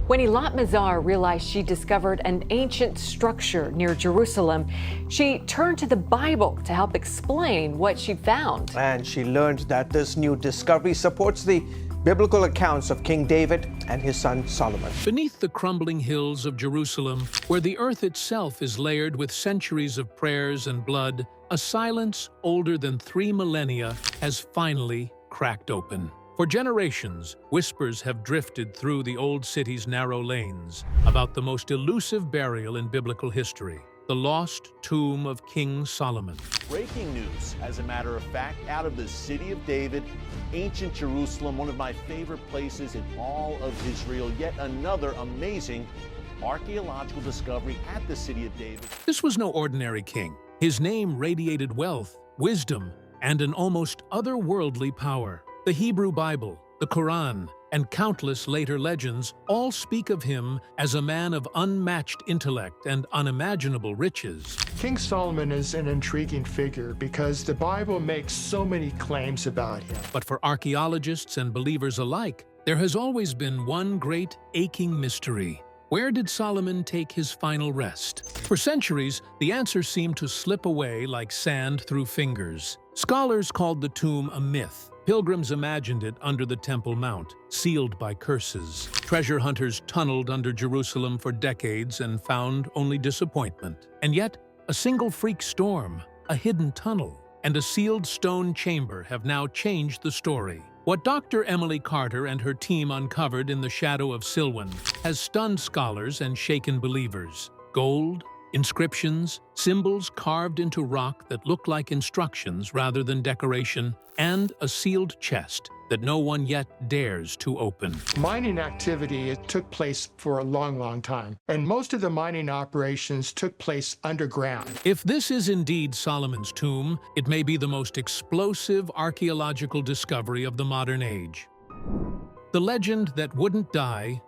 When Eilat Mazar realized she discovered an ancient structure near Jerusalem, she turned to the Bible to help explain what she found. And she learned that this new discovery supports the biblical accounts of King David and his son Solomon. Beneath the crumbling hills of Jerusalem, where the earth itself is layered with centuries of prayers and blood, a silence older than 3 millennia has finally cracked open. For generations, whispers have drifted through the old city's narrow lanes about the most elusive burial in biblical history, the lost tomb of King Solomon. Breaking news, as a matter of fact, out of the city of David, ancient Jerusalem, one of my favorite places in all of Israel, yet another amazing archaeological discovery at the city of David. This was no ordinary king. His name radiated wealth, wisdom, and an almost otherworldly power. The Hebrew Bible, the Quran, and countless later legends all speak of him as a man of unmatched intellect and unimaginable riches. King Solomon is an intriguing figure because the Bible makes so many claims about him. But for archaeologists and believers alike, there has always been one great aching mystery. Where did Solomon take his final rest? For centuries, the answer seemed to slip away like sand through fingers. Scholars called the tomb a myth. Pilgrims imagined it under the Temple Mount, sealed by curses. Treasure hunters tunneled under Jerusalem for decades and found only disappointment. And yet, a single freak storm, a hidden tunnel, and a sealed stone chamber have now changed the story. What Dr. Emily Carter and her team uncovered in the shadow of Silwan has stunned scholars and shaken believers. Gold, inscriptions, symbols carved into rock that look like instructions rather than decoration, and a sealed chest that no one yet dares to open. Mining activity took place for a long time, and most of the mining operations took place underground. If this is indeed Solomon's tomb, it may be the most explosive archaeological discovery of the modern age. The legend that wouldn't die.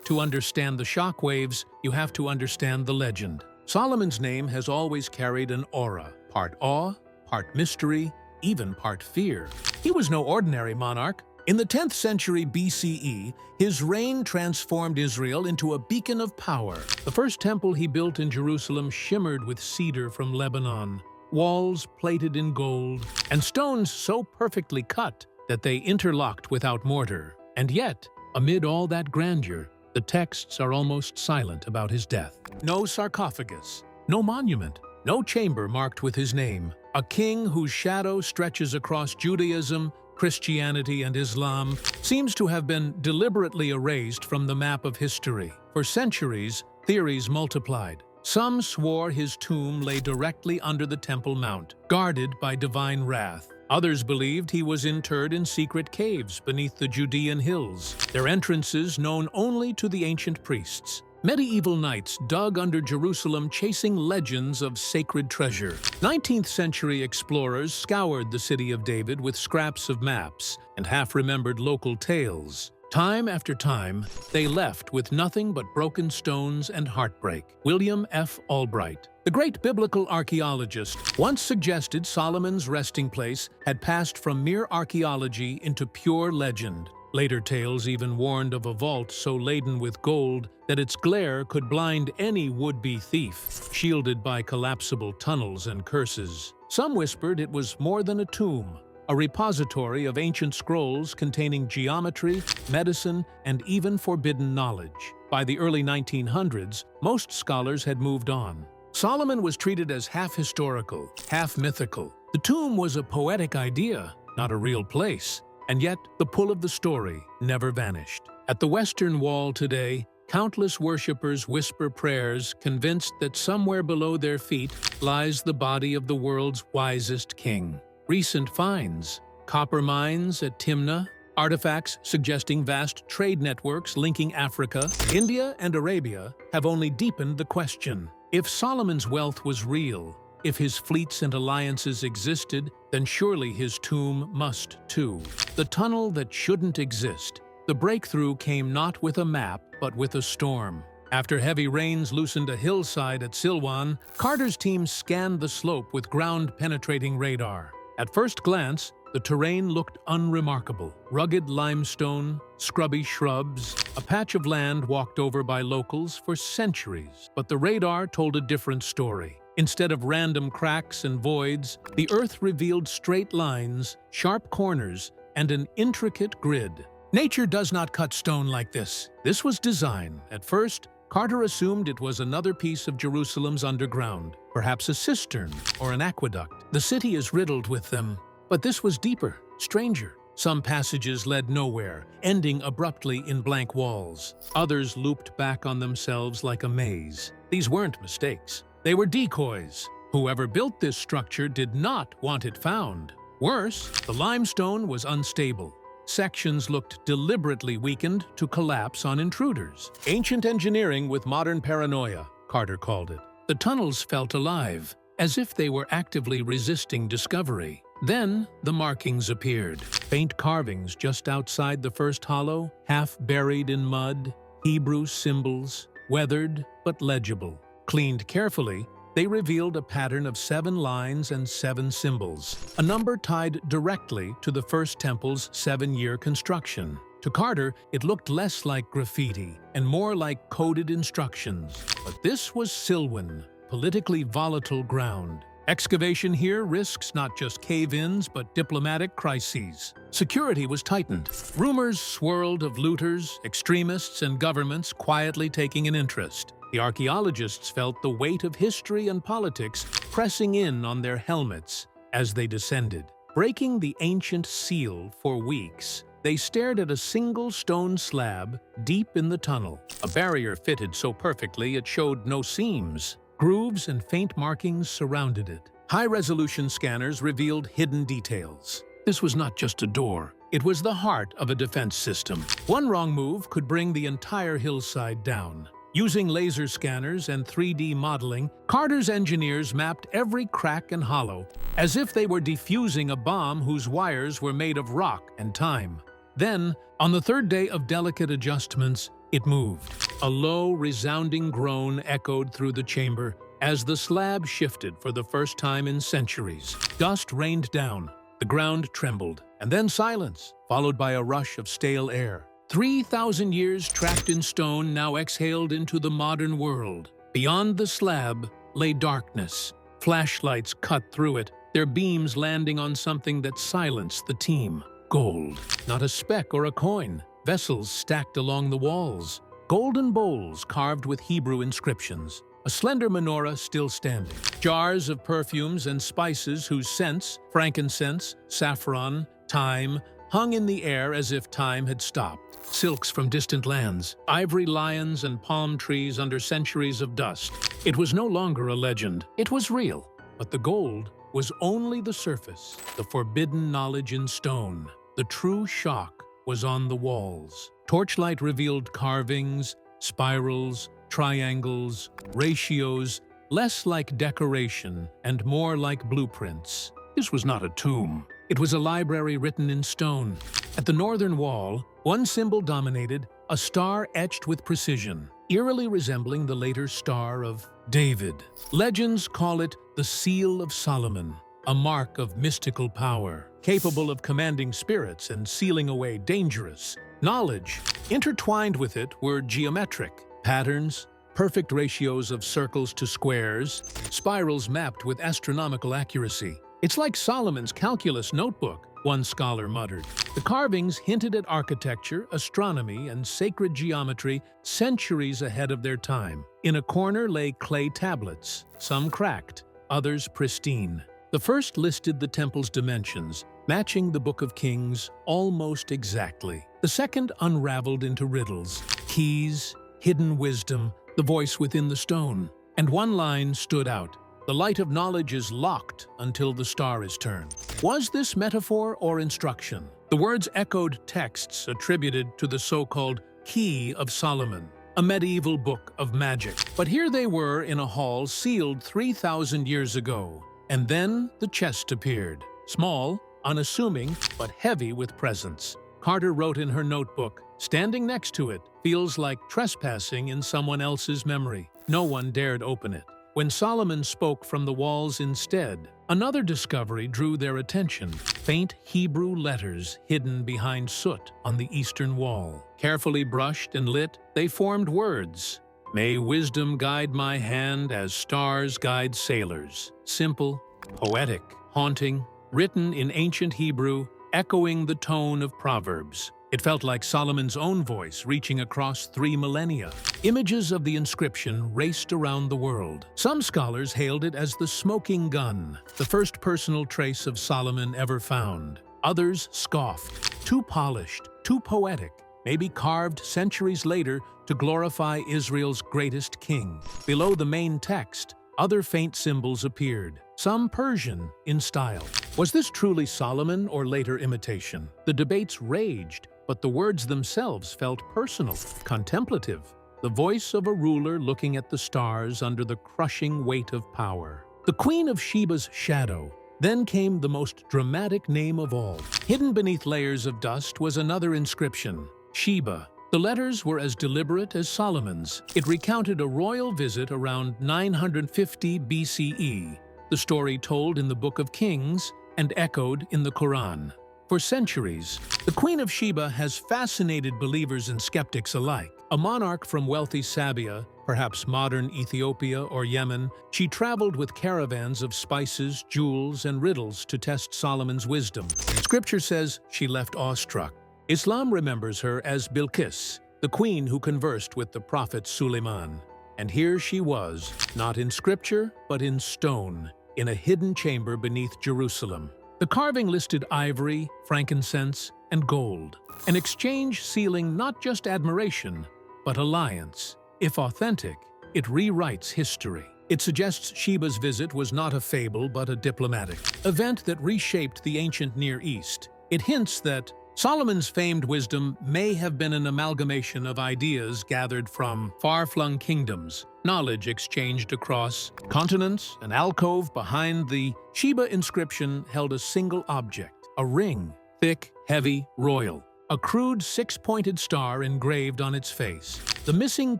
To understand the shockwaves, you have to understand the legend. Solomon's name has always carried an aura, part awe, part mystery, even part fear. He was no ordinary monarch. In the 10th century BCE, his reign transformed Israel into a beacon of power. The first temple he built in Jerusalem shimmered with cedar from Lebanon, walls plated in gold, and stones so perfectly cut that they interlocked without mortar. And yet, amid all that grandeur, the texts are almost silent about his death. No sarcophagus, no monument, no chamber marked with his name. A king whose shadow stretches across Judaism, Christianity, and Islam seems to have been deliberately erased from the map of history. For centuries, theories multiplied. Some swore his tomb lay directly under the Temple Mount, guarded by divine wrath. Others believed he was interred in secret caves beneath the Judean hills, their entrances known only to the ancient priests. Medieval knights dug under Jerusalem chasing legends of sacred treasure. 19th century explorers scoured the city of David with scraps of maps and half-remembered local tales. Time after time, they left with nothing but broken stones and heartbreak. William F. Albright, the great biblical archaeologist, once suggested Solomon's resting place had passed from mere archaeology into pure legend. Later tales even warned of a vault so laden with gold that its glare could blind any would-be thief, shielded by collapsible tunnels and curses. Some whispered it was more than a tomb, a repository of ancient scrolls containing geometry, medicine, and even forbidden knowledge. By the early 1900s, most scholars had moved on. Solomon was treated as half historical, half mythical. The tomb was a poetic idea, not a real place. And yet, the pull of the story never vanished. At the Western Wall today, countless worshippers whisper prayers, convinced that somewhere below their feet lies the body of the world's wisest king. Recent finds, copper mines at Timna, artifacts suggesting vast trade networks linking Africa, India, and Arabia have only deepened the question. If Solomon's wealth was real, if his fleets and alliances existed, then surely his tomb must too. The tunnel that shouldn't exist. The breakthrough came not with a map, but with a storm. After heavy rains loosened a hillside at Silwan, Carter's team scanned the slope with ground-penetrating radar. At first glance, The terrain looked unremarkable. Rugged limestone, scrubby shrubs, a patch of land walked over by locals for centuries. But the radar told a different story. Instead of random cracks and voids, the Earth revealed straight lines, sharp corners, and an intricate grid. Nature does not cut stone like this. This was design. At first, Carter assumed it was another piece of Jerusalem's underground, perhaps a cistern or an aqueduct. The city is riddled with them. But this was deeper, stranger. Some passages led nowhere, ending abruptly in blank walls. Others looped back on themselves like a maze. These weren't mistakes. They were decoys. Whoever built this structure did not want it found. Worse, the limestone was unstable. Sections looked deliberately weakened to collapse on intruders. Ancient engineering with modern paranoia, Carter called it. The tunnels felt alive, as if they were actively resisting discovery. Then the markings appeared. Faint carvings just outside the first hollow, half buried in mud, Hebrew symbols, weathered but legible. Cleaned carefully, they revealed a pattern of 7 lines and 7 symbols, a number tied directly to the first temple's 7-year construction. To Carter, it looked less like graffiti and more like coded instructions. But this was Silwan, politically volatile ground. Excavation here risks not just cave-ins, but diplomatic crises. Security was tightened. Rumors swirled of looters, extremists, and governments quietly taking an interest. The archaeologists felt the weight of history and politics pressing in on their helmets as they descended. Breaking the ancient seal for weeks, they stared at a single stone slab deep in the tunnel. A barrier fitted so perfectly it showed no seams. Grooves and faint markings surrounded it. High-resolution scanners revealed hidden details. This was not just a door. It was the heart of a defense system. One wrong move could bring the entire hillside down. Using laser scanners and 3D modeling, Carter's engineers mapped every crack and hollow, as if they were defusing a bomb whose wires were made of rock and time. Then, on the 3rd day of delicate adjustments, it moved. A low, resounding groan echoed through the chamber as the slab shifted for the first time in centuries. Dust rained down, the ground trembled, and then silence, followed by a rush of stale air. 3,000 years trapped in stone now exhaled into the modern world. Beyond the slab lay darkness. Flashlights cut through it, their beams landing on something that silenced the team. Gold. Not a speck or a coin. Vessels stacked along the walls. Golden bowls carved with Hebrew inscriptions. A slender menorah still standing. Jars of perfumes and spices whose scents, frankincense, saffron, thyme, hung in the air as if time had stopped. Silks from distant lands, ivory lions and palm trees under centuries of dust. It was no longer a legend. It was real. But the gold was only the surface, the forbidden knowledge in stone. The true shock was on the walls. Torchlight revealed carvings, spirals, triangles, ratios, less like decoration and more like blueprints. This was not a tomb. It was a library written in stone. At the northern wall, one symbol dominated, a star etched with precision, eerily resembling the later Star of David. Legends call it the Seal of Solomon, a mark of mystical power, capable of commanding spirits and sealing away dangerous knowledge. Intertwined with it were geometric patterns, perfect ratios of circles to squares, spirals mapped with astronomical accuracy. It's like Solomon's calculus notebook, one scholar muttered. The carvings hinted at architecture, astronomy, and sacred geometry centuries ahead of their time. In a corner lay clay tablets, some cracked, others pristine. The first listed the temple's dimensions, matching the Book of Kings almost exactly. The second unraveled into riddles, keys, hidden wisdom, the voice within the stone. And one line stood out. The light of knowledge is locked until the star is turned. Was this metaphor or instruction? The words echoed texts attributed to the so-called Key of Solomon, a medieval book of magic. But here they were in a hall sealed 3,000 years ago. And then the chest appeared. Small, unassuming, but heavy with presence. Carter wrote in her notebook, "Standing next to it feels like trespassing in someone else's memory." No one dared open it. When Solomon spoke from the walls instead, Another discovery drew their attention: faint Hebrew letters hidden behind soot on the eastern wall. Carefully brushed and lit, they formed words. "May wisdom guide my hand as stars guide sailors." Simple, poetic, haunting, written in ancient Hebrew, echoing the tone of Proverbs. It felt like Solomon's own voice reaching across 3 millennia. Images of the inscription raced around the world. Some scholars hailed it as the smoking gun, the first personal trace of Solomon ever found. Others scoffed. Too polished, too poetic, maybe carved centuries later to glorify Israel's greatest king. Below the main text, other faint symbols appeared, some Persian in style. Was this truly Solomon or later imitation? The debates raged, but the words themselves felt personal, contemplative, the voice of a ruler looking at the stars under the crushing weight of power. The Queen of Sheba's shadow. Then came the most dramatic name of all. Hidden beneath layers of dust was another inscription, Sheba. The letters were as deliberate as Solomon's. It recounted a royal visit around 950 BCE, the story told in the Book of Kings and echoed in the Quran. For centuries, the Queen of Sheba has fascinated believers and skeptics alike. A monarch from wealthy Sabia, perhaps modern Ethiopia or Yemen, she traveled with caravans of spices, jewels, and riddles to test Solomon's wisdom. Scripture says she left awestruck. Islam remembers her as Bilqis, the queen who conversed with the prophet Suleiman. And here she was, not in scripture, but in stone, in a hidden chamber beneath Jerusalem. The carving listed ivory, frankincense, and gold, an exchange sealing not just admiration, but alliance. If authentic, it rewrites history. It suggests Sheba's visit was not a fable, but a diplomatic event that reshaped the ancient Near East. It hints that Solomon's famed wisdom may have been an amalgamation of ideas gathered from far-flung kingdoms, knowledge exchanged across continents. An alcove behind the Sheba inscription held a single object, a ring, thick, heavy, royal, a crude 6-pointed star engraved on its face. The missing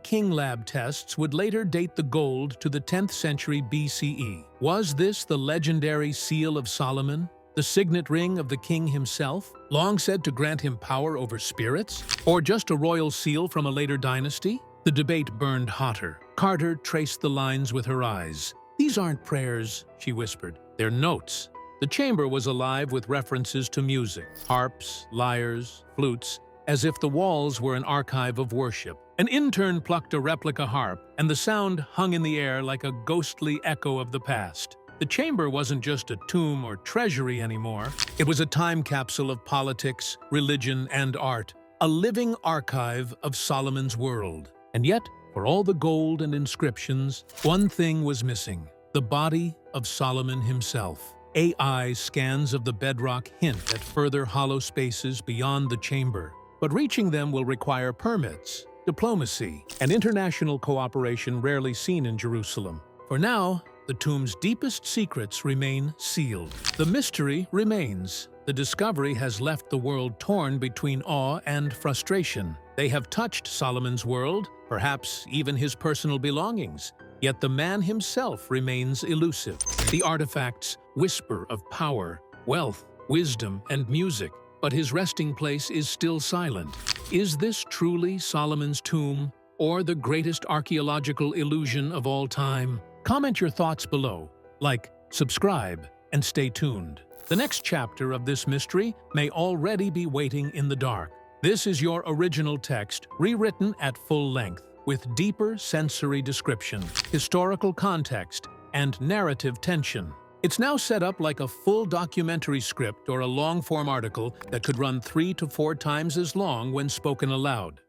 King Lab tests would later date the gold to the 10th century BCE. Was this the legendary seal of Solomon? The signet ring of the king himself, long said to grant him power over spirits? Or just a royal seal from a later dynasty? The debate burned hotter. Carter traced the lines with her eyes. "These aren't prayers," she whispered. "They're notes." The chamber was alive with references to music, harps, lyres, flutes, as if the walls were an archive of worship. An intern plucked a replica harp, and the sound hung in the air like a ghostly echo of the past. The chamber wasn't just a tomb or treasury anymore. It was a time capsule of politics, religion, and art, a living archive of Solomon's world. And yet, for all the gold and inscriptions, one thing was missing: the body of Solomon himself. AI scans of the bedrock hint at further hollow spaces beyond the chamber, but reaching them will require permits, diplomacy, and international cooperation rarely seen in Jerusalem. For now, the tomb's deepest secrets remain sealed. The mystery remains. The discovery has left the world torn between awe and frustration. They have touched Solomon's world, perhaps even his personal belongings. Yet the man himself remains elusive. The artifacts whisper of power, wealth, wisdom, and music, but his resting place is still silent. Is this truly Solomon's tomb, or the greatest archaeological illusion of all time? Comment your thoughts below, like, subscribe, and stay tuned. The next chapter of this mystery may already be waiting in the dark. This is your original text, rewritten at full length, with deeper sensory description, historical context, and narrative tension. It's now set up like a full documentary script or a long-form article that could run 3 to 4 times as long when spoken aloud.